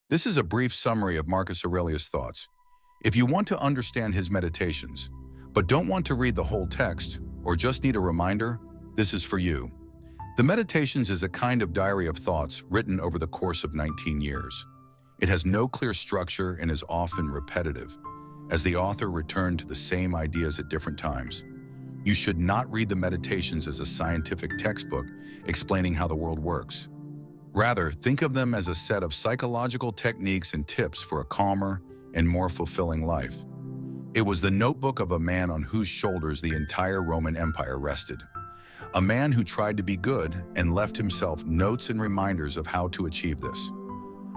This is a brief summary of Marcus Aurelius' thoughts. If you want to understand his meditations, but don't want to read the whole text, or just need a reminder, this is for you. The Meditations is a kind of diary of thoughts written over the course of 19 years. It has no clear structure and is often repetitive, as the author returned to the same ideas at different times. You should not read the Meditations as a scientific textbook explaining how the world works. Rather, think of them as a set of psychological techniques and tips for a calmer and more fulfilling life. It was the notebook of a man on whose shoulders the entire Roman Empire rested. A man who tried to be good and left himself notes and reminders of how to achieve this.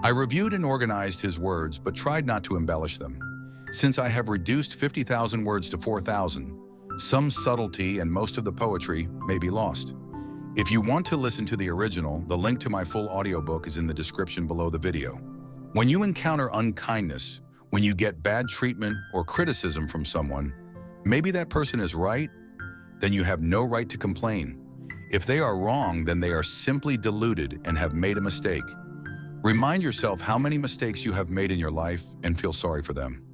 I reviewed and organized his words, but tried not to embellish them. Since I have reduced 50,000 words to 4,000, some subtlety and most of the poetry may be lost. If you want to listen to the original, the link to my full audiobook is in the description below the video. When you encounter unkindness, when you get bad treatment or criticism from someone, maybe that person is right, then you have no right to complain. If they are wrong, then they are simply deluded and have made a mistake. Remind yourself how many mistakes you have made in your life and feel sorry for them.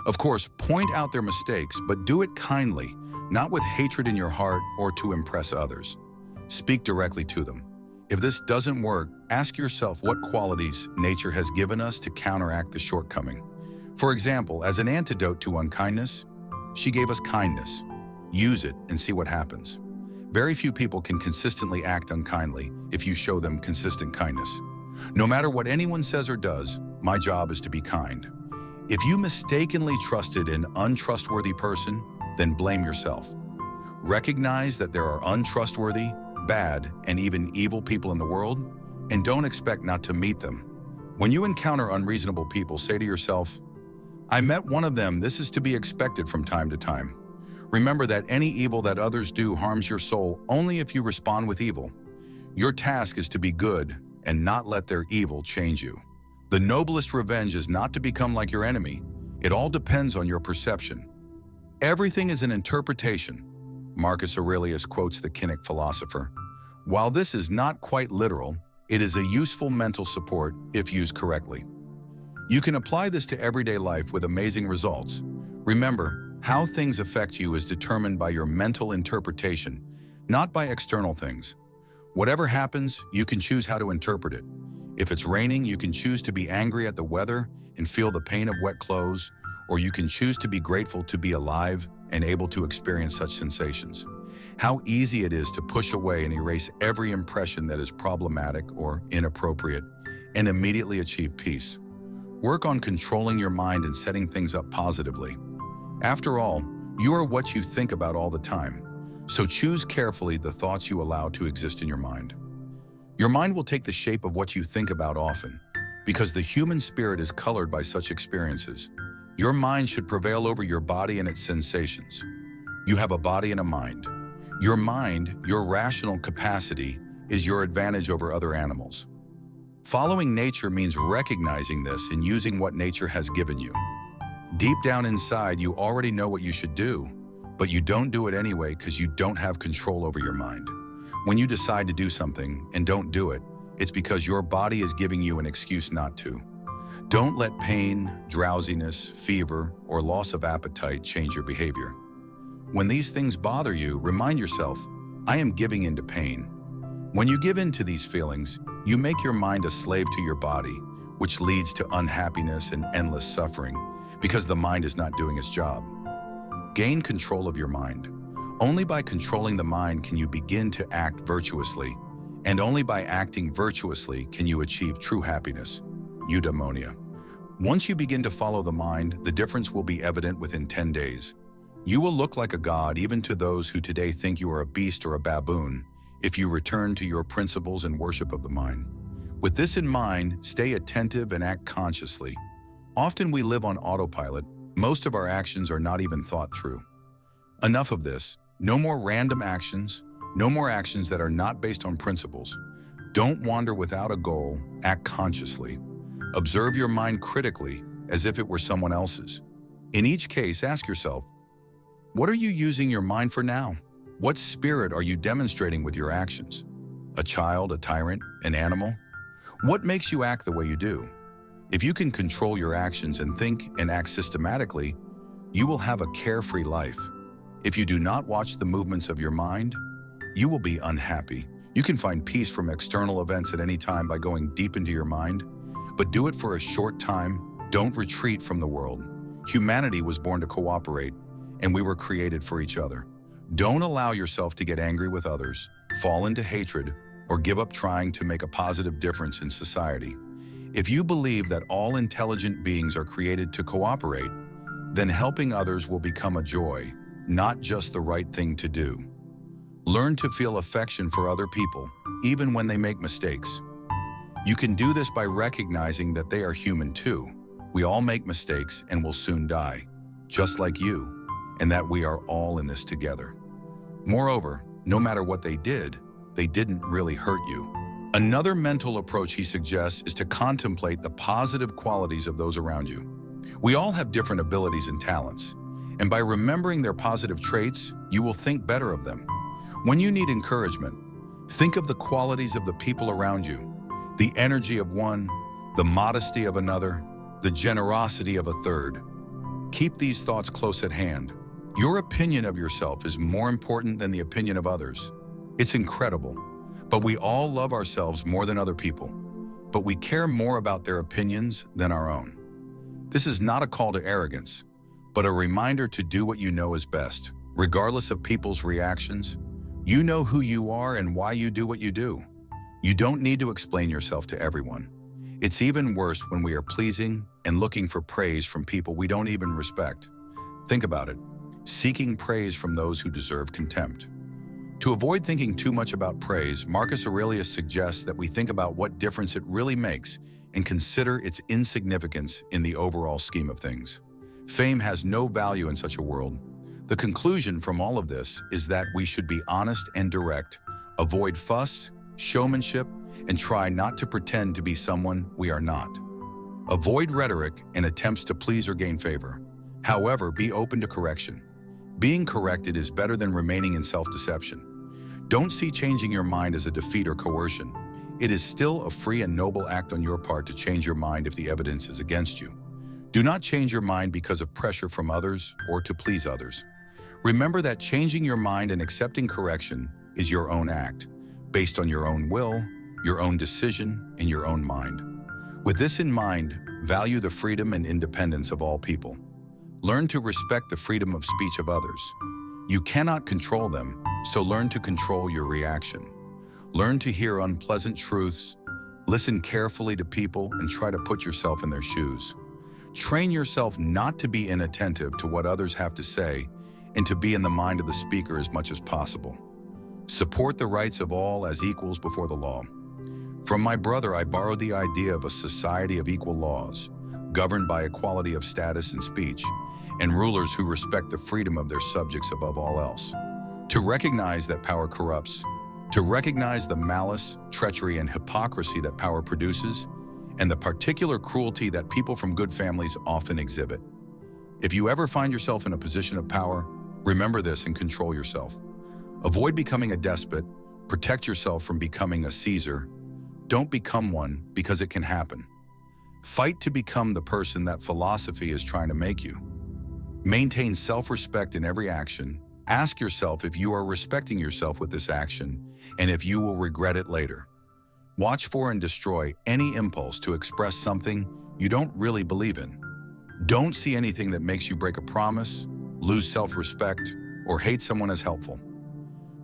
Of course, point out their mistakes, but do it kindly, not with hatred in your heart or to impress others. Speak directly to them. If this doesn't work, ask yourself what qualities nature has given us to counteract the shortcoming. For example, as an antidote to unkindness, she gave us kindness. Use it and see what happens. Very few people can consistently act unkindly if you show them consistent kindness. No matter what anyone says or does, my job is to be kind. If you mistakenly trusted an untrustworthy person, then blame yourself. Recognize that there are untrustworthy, bad, and even evil people in the world, and don't expect not to meet them. When you encounter unreasonable people, say to yourself, I met one of them. This is to be expected from time to time. Remember that any evil that others do harms your soul only if you respond with evil. Your task is to be good and not let their evil change you. The noblest revenge is not to become like your enemy. It all depends on your perception. Everything is an interpretation. Marcus Aurelius quotes the Cynic philosopher. While this is not quite literal, it is a useful mental support if used correctly. You can apply this to everyday life with amazing results. Remember, how things affect you is determined by your mental interpretation, not by external things. Whatever happens, you can choose how to interpret it. If it's raining, you can choose to be angry at the weather and feel the pain of wet clothes, or you can choose to be grateful to be alive and able to experience such sensations. How easy it is to push away and erase every impression that is problematic or inappropriate and immediately achieve peace. Work on controlling your mind and setting things up positively. After all, you are what you think about all the time, so choose carefully the thoughts you allow to exist in your mind. Your mind will take the shape of what you think about often, because the human spirit is colored by such experiences. Your mind should prevail over your body and its sensations. You have a body and a mind. Your mind, your rational capacity, is your advantage over other animals. Following nature means recognizing this and using what nature has given you. Deep down inside, you already know what you should do, but you don't do it anyway because you don't have control over your mind. When you decide to do something and don't do it, it's because your body is giving you an excuse not to. Don't let pain, drowsiness, fever, or loss of appetite change your behavior. When these things bother you, remind yourself, I am giving in to pain. When you give in to these feelings, you make your mind a slave to your body, which leads to unhappiness and endless suffering because the mind is not doing its job. Gain control of your mind. Only by controlling the mind can you begin to act virtuously, and only by acting virtuously can you achieve true happiness. Eudaimonia. Once you begin to follow the mind, the difference will be evident within 10 days. You will look like a god even to those who today think you are a beast or a baboon if you return to your principles and worship of the mind. With this in mind, stay attentive and act consciously. Often we live on autopilot. Most of our actions are not even thought through. Enough of this. No more random actions. No more actions that are not based on principles. Don't wander without a goal. Act consciously. Observe your mind critically as if it were someone else's. In each case, ask yourself, what are you using your mind for now? What spirit are you demonstrating with your actions? A child, a tyrant, an animal? What makes you act the way you do? If you can control your actions and think and act systematically, you will have a carefree life. If you do not watch the movements of your mind, you will be unhappy. You can find peace from external events at any time by going deep into your mind, but do it for a short time. Don't retreat from the world. Humanity was born to cooperate, and we were created for each other. Don't allow yourself to get angry with others, fall into hatred, or give up trying to make a positive difference in society. If you believe that all intelligent beings are created to cooperate, then helping others will become a joy, not just the right thing to do. Learn to feel affection for other people, even when they make mistakes. You can do this by recognizing that they are human too. We all make mistakes and will soon die, just like you, and that we are all in this together. Moreover, no matter what they didn't really hurt you. Another mental approach he suggests is to contemplate the positive qualities of those around you. We all have different abilities and talents, and by remembering their positive traits, you will think better of them. When you need encouragement, think of the qualities of the people around you, the energy of one, the modesty of another, the generosity of a third. Keep these thoughts close at hand. Your opinion of yourself is more important than the opinion of others. It's incredible, but we all love ourselves more than other people, but we care more about their opinions than our own. This is not a call to arrogance, but a reminder to do what you know is best, regardless of people's reactions. You know who you are and why you do what you do. You don't need to explain yourself to everyone. It's even worse when we are pleasing and looking for praise from people we don't even respect. Think about it, seeking praise from those who deserve contempt. To avoid thinking too much about praise, Marcus Aurelius suggests that we think about what difference it really makes and consider its insignificance in the overall scheme of things. Fame has no value in such a world. The conclusion from all of this is that we should be honest and direct, avoid fuss, showmanship, and try not to pretend to be someone we are not. Avoid rhetoric and attempts to please or gain favor. However, be open to correction. Being corrected is better than remaining in self-deception. Don't see changing your mind as a defeat or coercion. It is still a free and noble act on your part to change your mind if the evidence is against you. Do not change your mind because of pressure from others or to please others. Remember that changing your mind and accepting correction is your own act, based on your own will, your own decision, and your own mind. With this in mind, value the freedom and independence of all people. Learn to respect the freedom of speech of others. You cannot control them, so learn to control your reaction. Learn to hear unpleasant truths, listen carefully to people, and try to put yourself in their shoes. Train yourself not to be inattentive to what others have to say and to be in the mind of the speaker as much as possible. Support the rights of all as equals before the law. From my brother, I borrowed the idea of a society of equal laws, governed by equality of status and speech, and rulers who respect the freedom of their subjects above all else. To recognize that power corrupts, to recognize the malice, treachery, and hypocrisy that power produces, and the particular cruelty that people from good families often exhibit. If you ever find yourself in a position of power, remember this and control yourself. Avoid becoming a despot, protect yourself from becoming a Caesar. Don't become one because it can happen. Fight to become the person that philosophy is trying to make you. Maintain self-respect in every action. Ask yourself if you are respecting yourself with this action and if you will regret it later. Watch for and destroy any impulse to express something you don't really believe in. Don't see anything that makes you break a promise, lose self-respect, or hate someone as helpful.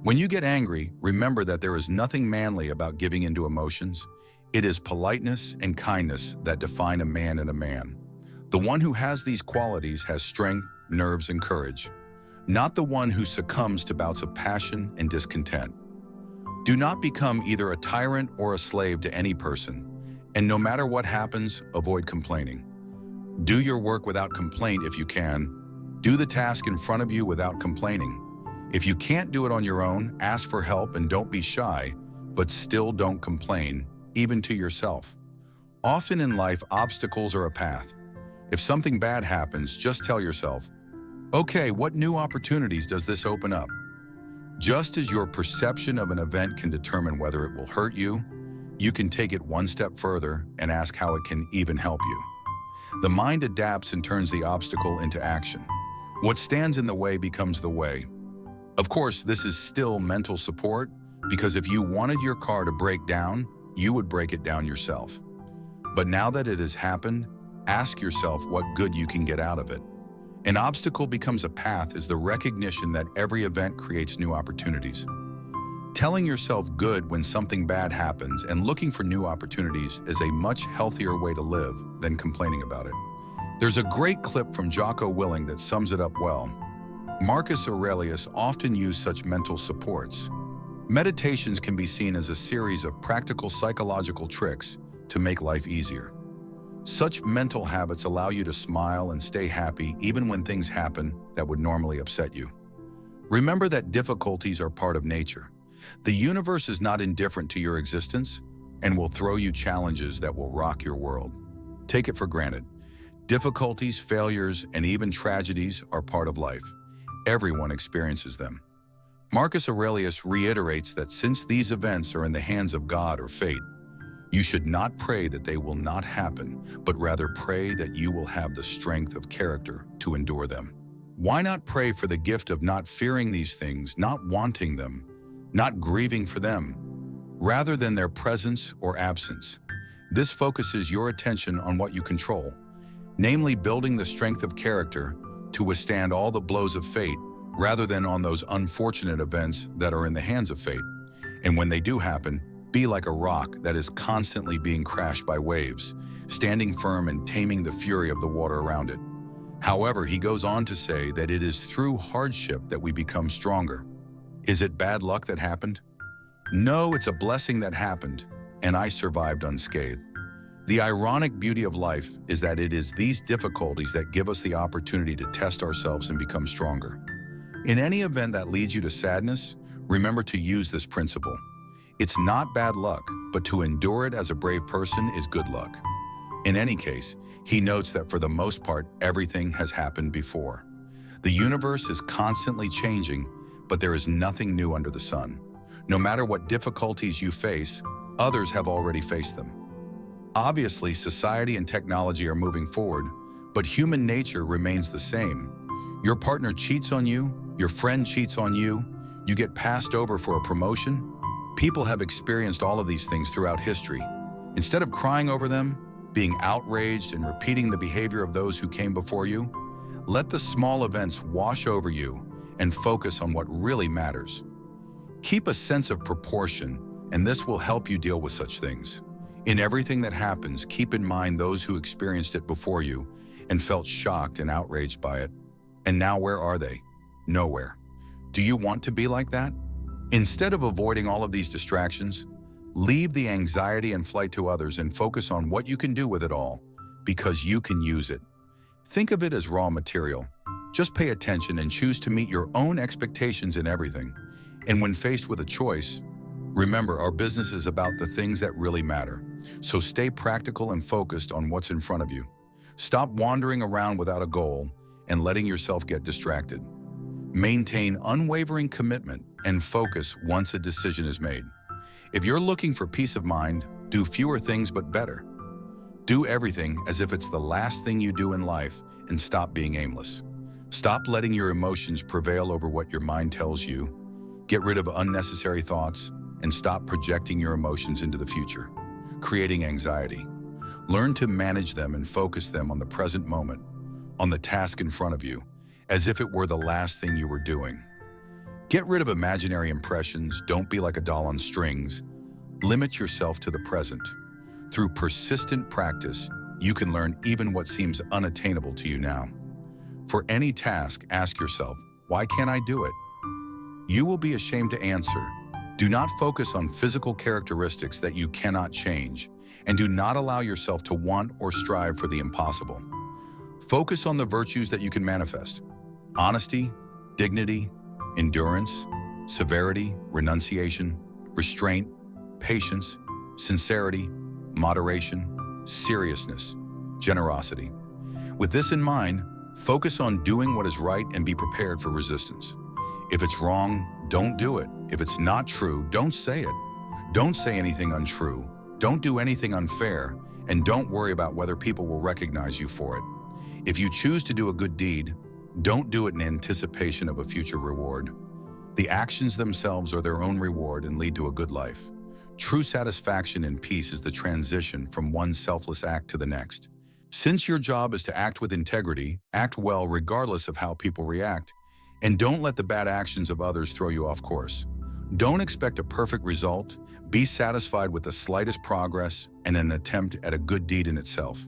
When you get angry, remember that there is nothing manly about giving into emotions. It is politeness and kindness that define a man and a man. The one who has these qualities has strength, nerves, and courage, not the one who succumbs to bouts of passion and discontent. Do not become either a tyrant or a slave to any person, and no matter what happens, avoid complaining. Do your work without complaint if you can. Do the task in front of you without complaining. If you can't do it on your own, ask for help and don't be shy, but still don't complain, even to yourself. Often in life, obstacles are a path. If something bad happens, just tell yourself, okay, what new opportunities does this open up? Just as your perception of an event can determine whether it will hurt you, you can take it one step further and ask how it can even help you. The mind adapts and turns the obstacle into action. What stands in the way becomes the way. Of course, this is still mental support, because if you wanted your car to break down, you would break it down yourself. But now that it has happened, ask yourself what good you can get out of it. An obstacle becomes a path is the recognition that every event creates new opportunities. Telling yourself good when something bad happens and looking for new opportunities is a much healthier way to live than complaining about it. There's a great clip from Jocko Willink that sums it up well. Marcus Aurelius often used such mental supports. Meditations can be seen as a series of practical psychological tricks to make life easier. Such mental habits allow you to smile and stay happy even when things happen that would normally upset you. Remember that difficulties are part of nature. The universe is not indifferent to your existence and will throw you challenges that will rock your world. Take it for granted. Difficulties, failures, and even tragedies are part of life. Everyone experiences them. Marcus Aurelius reiterates that since these events are in the hands of God or fate, you should not pray that they will not happen, but rather pray that you will have the strength of character to endure them. Why not pray for the gift of not fearing these things, not wanting them, not grieving for them, rather than their presence or absence? This focuses your attention on what you control, namely building the strength of character to withstand all the blows of fate, rather than on those unfortunate events that are in the hands of fate. And when they do happen, be like a rock that is constantly being crashed by waves, standing firm and taming the fury of the water around it. However, he goes on to say that it is through hardship that we become stronger. Is it bad luck that happened? No, it's a blessing that happened, and I survived unscathed. The ironic beauty of life is that it is these difficulties that give us the opportunity to test ourselves and become stronger. In any event that leads you to sadness, remember to use this principle. It's not bad luck, but to endure it as a brave person is good luck. In any case, he notes that for the most part, everything has happened before. The universe is constantly changing, but there is nothing new under the sun. No matter what difficulties you face, others have already faced them. Obviously, society and technology are moving forward, but human nature remains the same. Your partner cheats on you, your friend cheats on you, you get passed over for a promotion. People have experienced all of these things throughout history. Instead of crying over them, being outraged and repeating the behavior of those who came before you, let the small events wash over you and focus on what really matters. Keep a sense of proportion, and this will help you deal with such things. In everything that happens, keep in mind those who experienced it before you and felt shocked and outraged by it. And now where are they? Nowhere. Do you want to be like that? Instead of avoiding all of these distractions, leave the anxiety and flight to others and focus on what you can do with it all, because you can use it. Think of it as raw material. Just pay attention and choose to meet your own expectations in everything. And when faced with a choice, remember our business is about the things that really matter. So stay practical and focused on what's in front of you. Stop wandering around without a goal and letting yourself get distracted. Maintain unwavering commitment and focus once a decision is made. If you're looking for peace of mind, do fewer things but better. Do everything as if it's the last thing you do in life and stop being aimless. Stop letting your emotions prevail over what your mind tells you. Get rid of unnecessary thoughts and stop projecting your emotions into the future, creating anxiety. Learn to manage them and focus them on the present moment, on the task in front of you, as if it were the last thing you were doing. Get rid of imaginary impressions. Don't be like a doll on strings. Limit yourself to the present. Through persistent practice, you can learn even what seems unattainable to you now. For any task, ask yourself, why can't I do it? You will be ashamed to answer. Do not focus on physical characteristics that you cannot change, and do not allow yourself to want or strive for the impossible. Focus on the virtues that you can manifest: honesty, dignity, endurance, severity, renunciation, restraint, patience, sincerity, moderation, seriousness, generosity. With this in mind, focus on doing what is right and be prepared for resistance. If it's wrong, don't do it. If it's not true, don't say it. Don't say anything untrue. Don't do anything unfair, and don't worry about whether people will recognize you for it. If you choose to do a good deed, don't do it in anticipation of a future reward. The actions themselves are their own reward and lead to a good life. True satisfaction and peace is the transition from one selfless act to the next. Since your job is to act with integrity, act well regardless of how people react, and don't let the bad actions of others throw you off course. Don't expect a perfect result. Be satisfied with the slightest progress and an attempt at a good deed in itself.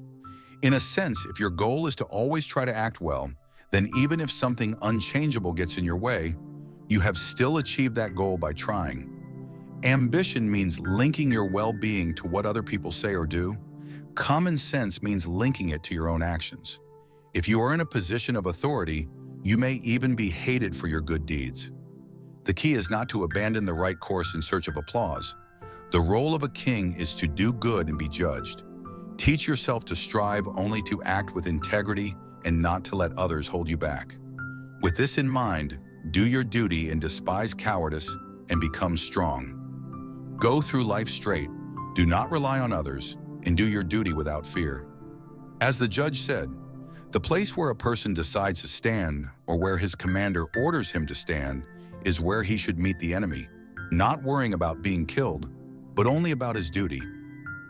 In a sense, if your goal is to always try to act well, then even if something unchangeable gets in your way, you have still achieved that goal by trying. Ambition means linking your well-being to what other people say or do. Common sense means linking it to your own actions. If you are in a position of authority, you may even be hated for your good deeds. The key is not to abandon the right course in search of applause. The role of a king is to do good and be judged. Teach yourself to strive only to act with integrity and not to let others hold you back. With this in mind, do your duty and despise cowardice and become strong. Go through life straight, do not rely on others, and do your duty without fear. As the judge said, the place where a person decides to stand or where his commander orders him to stand is where he should meet the enemy, not worrying about being killed, but only about his duty.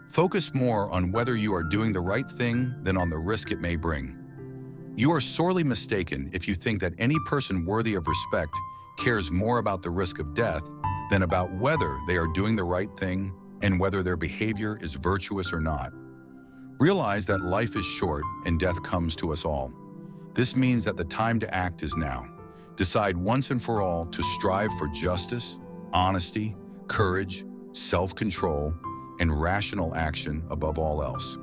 Focus more on whether you are doing the right thing than on the risk it may bring. You are sorely mistaken if you think that any person worthy of respect cares more about the risk of death than about whether they are doing the right thing and whether their behavior is virtuous or not. Realize that life is short and death comes to us all. This means that the time to act is now. Decide once and for all to strive for justice, honesty, courage, self-control, and rational action above all else.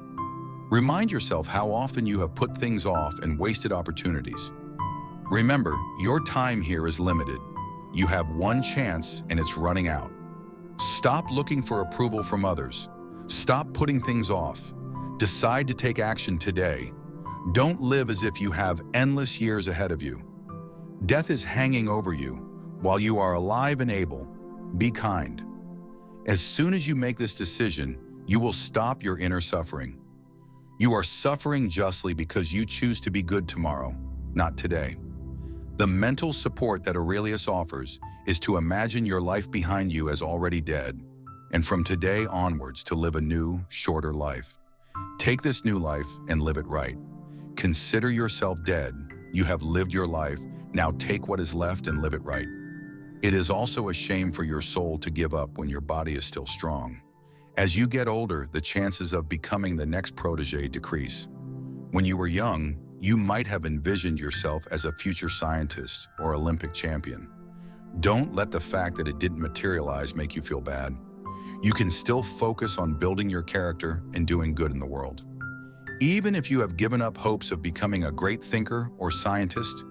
Remind yourself how often you have put things off and wasted opportunities. Remember, your time here is limited. You have one chance and it's running out. Stop looking for approval from others. Stop putting things off. Decide to take action today. Don't live as if you have endless years ahead of you. Death is hanging over you. While you are alive and able, be kind. As soon as you make this decision, you will stop your inner suffering. You are suffering justly because you choose to be good tomorrow, not today. The mental support that Aurelius offers is to imagine your life behind you as already dead, and from today onwards to live a new, shorter life. Take this new life and live it right. Consider yourself dead. You have lived your life. Now take what is left and live it right. It is also a shame for your soul to give up when your body is still strong. As you get older, the chances of becoming the next protege decrease. When you were young, you might have envisioned yourself as a future scientist or Olympic champion. Don't let the fact that it didn't materialize make you feel bad. You can still focus on building your character and doing good in the world. Even if you have given up hopes of becoming a great thinker or scientist,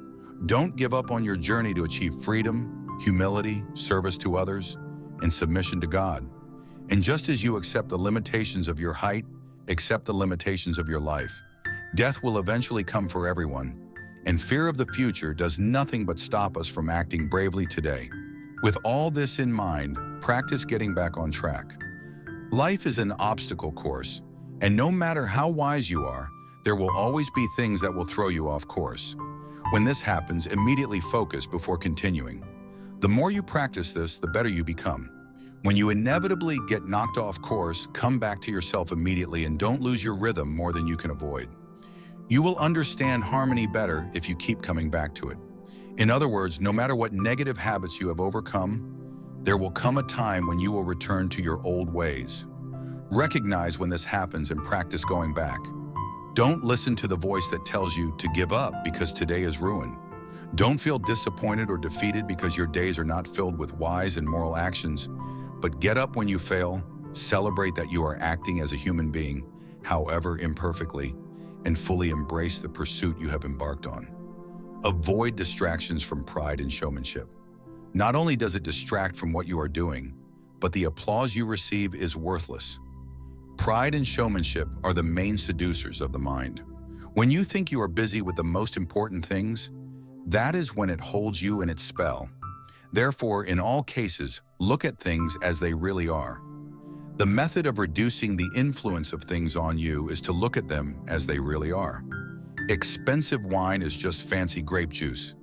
don't give up on your journey to achieve freedom, humility, service to others, and submission to God. And just as you accept the limitations of your height, accept the limitations of your life. Death will eventually come for everyone, and fear of the future does nothing but stop us from acting bravely today. With all this in mind, practice getting back on track. Life is an obstacle course, and no matter how wise you are, there will always be things that will throw you off course. When this happens, immediately focus before continuing. The more you practice this, the better you become. When you inevitably get knocked off course, come back to yourself immediately and don't lose your rhythm more than you can avoid. You will understand harmony better if you keep coming back to it. In other words, no matter what negative habits you have overcome, there will come a time when you will return to your old ways. Recognize when this happens and practice going back. Don't listen to the voice that tells you to give up because today is ruined. Don't feel disappointed or defeated because your days are not filled with wise and moral actions, but get up when you fail, celebrate that you are acting as a human being, however imperfectly, and fully embrace the pursuit you have embarked on. Avoid distractions from pride and showmanship. Not only does it distract from what you are doing, but the applause you receive is worthless. Pride and showmanship are the main seducers of the mind. When you think you are busy with the most important things, that is when it holds you in its spell. Therefore, in all cases, look at things as they really are. The method of reducing the influence of things on you is to look at them as they really are. Expensive wine is just fancy grape juice.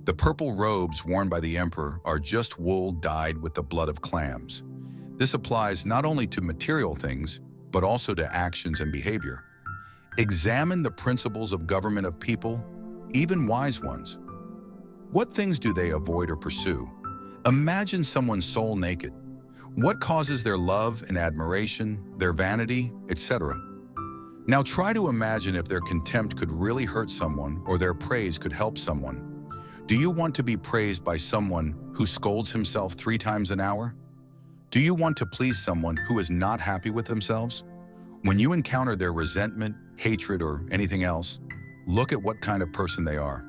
The purple robes worn by the emperor are just wool dyed with the blood of clams. This applies not only to material things, but also to actions and behavior. Examine the principles of government of people, even wise ones. What things do they avoid or pursue? Imagine someone's soul naked. What causes their love and admiration, their vanity, etc.? Now try to imagine if their contempt could really hurt someone or their praise could help someone. Do you want to be praised by someone who scolds himself 3 times an hour? Do you want to please someone who is not happy with themselves? When you encounter their resentment, hatred, or anything else, look at what kind of person they are.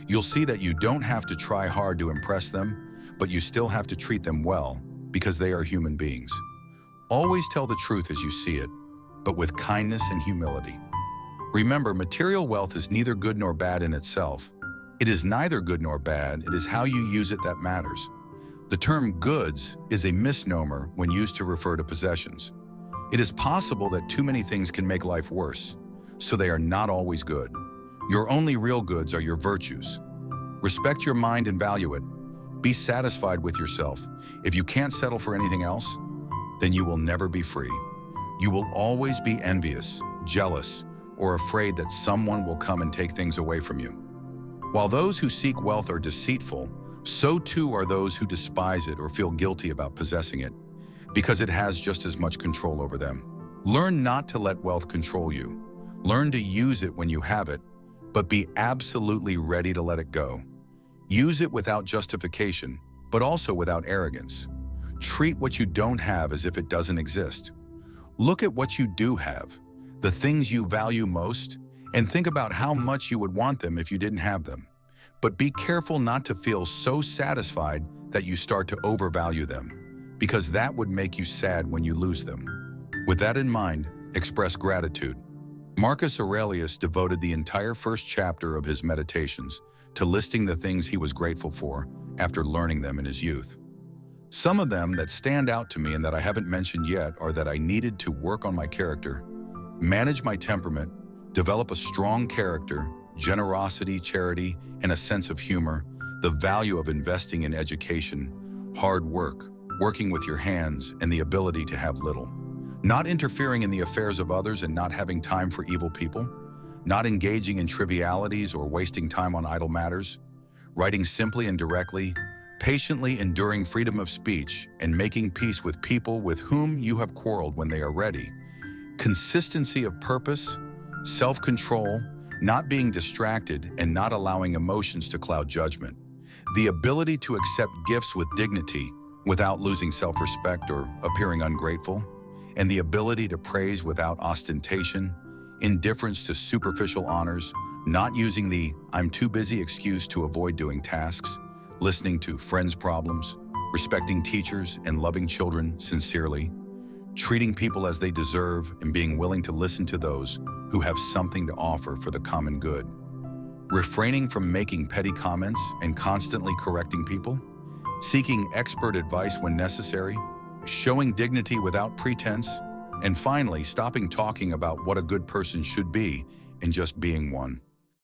You'll see that you don't have to try hard to impress them, but you still have to treat them well because they are human beings. Always tell the truth as you see it, but with kindness and humility. Remember, material wealth is neither good nor bad in itself. It is neither good nor bad, it is how you use it that matters. The term goods is a misnomer when used to refer to possessions. It is possible that too many things can make life worse, so they are not always good. Your only real goods are your virtues. Respect your mind and value it. Be satisfied with yourself. If you can't settle for anything else, then you will never be free. You will always be envious, jealous, or afraid that someone will come and take things away from you. While those who seek wealth are deceitful, so too are those who despise it or feel guilty about possessing it, because it has just as much control over them. Learn not to let wealth control you. Learn to use it when you have it, but be absolutely ready to let it go. Use it without justification, but also without arrogance. Treat what you don't have as if it doesn't exist. Look at what you do have, the things you value most, and think about how much you would want them if you didn't have them. But be careful not to feel so satisfied that you start to overvalue them, because that would make you sad when you lose them. With that in mind, express gratitude. Marcus Aurelius devoted the entire first chapter of his Meditations to listing the things he was grateful for after learning them in his youth. Some of them that stand out to me and that I haven't mentioned yet are that I needed to work on my character, manage my temperament, develop a strong character, generosity, charity, and a sense of humor, the value of investing in education, hard work, working with your hands, and the ability to have little. Not interfering in the affairs of others and not having time for evil people, not engaging in trivialities or wasting time on idle matters, writing simply and directly, patiently enduring freedom of speech, and making peace with people with whom you have quarreled when they are ready, consistency of purpose, self-control, not being distracted and not allowing emotions to cloud judgment, the ability to accept gifts with dignity without losing self-respect or appearing ungrateful, and the ability to praise without ostentation, indifference to superficial honors, not using the "I'm too busy" excuse to avoid doing tasks, listening to friends' problems, respecting teachers and loving children sincerely, treating people as they deserve and being willing to listen to those who have something to offer for the common good, refraining from making petty comments and constantly correcting people, seeking expert advice when necessary, showing dignity without pretense, and finally, stopping talking about what a good person should be and just being one.